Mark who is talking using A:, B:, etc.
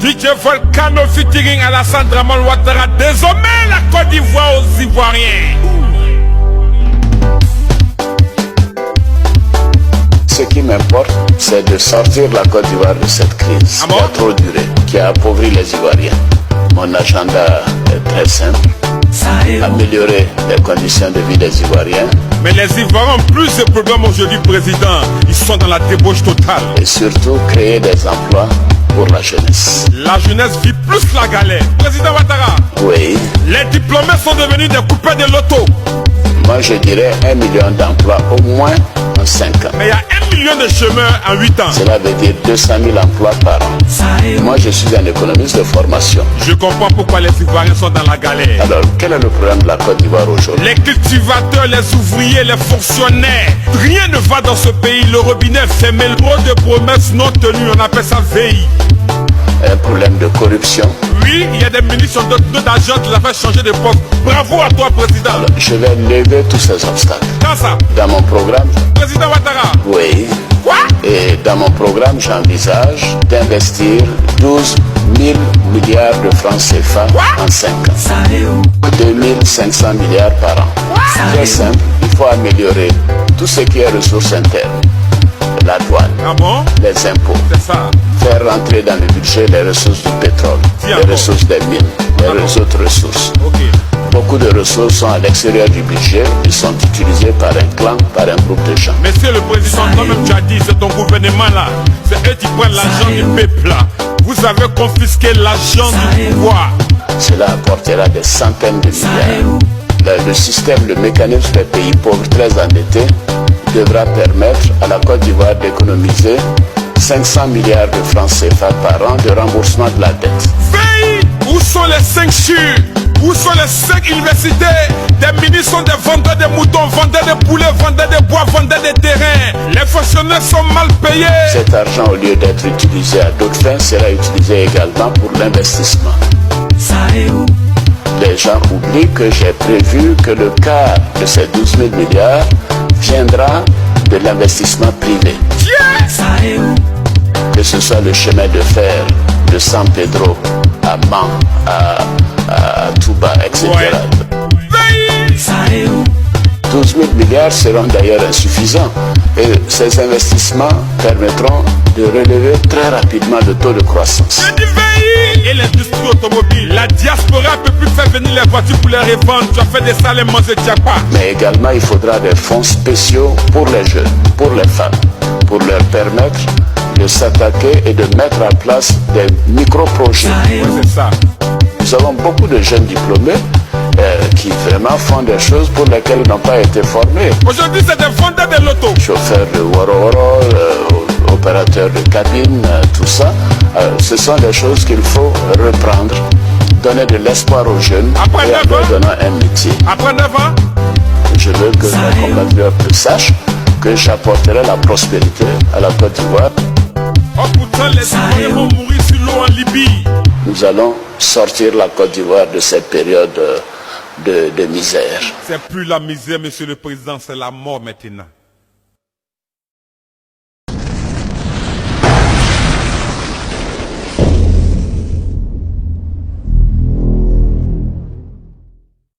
A: DJ Volcano featuring Alassane Dramane Ouattara. Désormais la Côte d'Ivoire aux Ivoiriens.
B: Ce qui m'importe, c'est de sortir la Côte d'Ivoire de cette crise qui a trop duré, qui a appauvri les Ivoiriens. Mon agenda est très simple. Améliorer les conditions de vie des Ivoiriens.
A: Mais les Ivoiriens ont plus de problèmes aujourd'hui, président. Ils sont dans la débauche totale.
B: Et surtout créer des emplois pour la jeunesse.
A: La jeunesse vit plus la galère. Président Ouattara.
B: Oui.
A: Les diplômés sont devenus des coupeurs de loto.
B: Moi je dirais 1 million d'emplois au moins en 5 ans.
A: Mais il y a 1 million de chômeurs en 8 ans.
B: Cela veut dire 200 000 emplois par an. Moi je suis un économiste de formation.
A: Je comprends pourquoi les Ivoiriens sont dans la galère.
B: Alors quel est le problème de la Côte d'Ivoire aujourd'hui?
A: Les cultivateurs, les ouvriers, les fonctionnaires. Rien ne va dans ce pays. Le robinet est fermé. Trop de promesses non tenues. On appelle ça VI.
B: Un problème de corruption.
A: Oui, il y a des ministres d'argent qui l'a fait changer de poste. Bravo à toi, président.
B: Alors, je vais lever tous ces obstacles.
A: Quand ça?
B: Dans mon programme.
A: Président Ouattara.
B: Oui.
A: Quoi?
B: Et dans mon programme, j'envisage d'investir 12 000 milliards de francs CFA en 5 ans. 2500 milliards par an. Très simple, il faut améliorer tout ce qui est ressources internes. La douane, les impôts, faire rentrer dans le budget les ressources du pétrole, les ressources des mines, les autres ressources. Beaucoup de ressources sont à l'extérieur du budget, ils sont utilisés par un clan, par un groupe de gens.
A: Monsieur le président, toi-même tu as dit, c'est ton gouvernement là, c'est eux qui prennent l'argent du peuple là. Vous avez confisqué l'argent du pouvoir.
B: Cela apportera des centaines de milliards. Le système, le mécanisme des pays pauvres très endettés devra permettre à la Côte d'Ivoire d'économiser 500 milliards de francs CFA par an de remboursement de la dette.
A: Veille, où sont les 5 chus? Où sont les 5 universités? Des ministres sont des vendeurs de moutons, vendeurs de poulets, vendeurs de bois, vendeurs de terrains. Les fonctionnaires sont mal payés.
B: Cet argent, au lieu d'être utilisé à d'autres fins, sera utilisé également pour l'investissement. Les gens oublient que j'ai prévu que le quart de ces 12 000 milliards viendra de l'investissement privé. Que ce soit le chemin de fer de San Pedro à Man, à Touba, etc. 12 000 milliards seront d'ailleurs insuffisants et ces investissements permettront de relever très rapidement le taux de croissance.
A: Et l'industrie automobile, la diaspora ne peut plus faire venir les voitures pour les revendre. Tu as fait des salles et manger pas.
B: Mais également il faudra des fonds spéciaux pour les jeunes, pour les femmes, pour leur permettre de s'attaquer et de mettre en place des micro-projets.
A: Oui, c'est ça.
B: Nous avons beaucoup de jeunes diplômés qui vraiment font des choses pour lesquelles ils n'ont pas été formés.
A: Aujourd'hui, c'est des vendeurs de loto.
B: Chauffeurs de Woro, opérateurs de cabine, tout ça. Ce sont des choses qu'il faut reprendre, donner de l'espoir aux jeunes et en leur donnant un métier.
A: Après 9 ans,
B: je veux que mes compatriotes sachent que j'apporterai la prospérité à la Côte d'Ivoire.
A: Oh pourtant, les Ivoiriens vont mourir sur l'eau en Libye.
B: Nous allons sortir la Côte d'Ivoire de cette période de misère.
A: C'est plus la misère, monsieur le président, c'est la mort maintenant.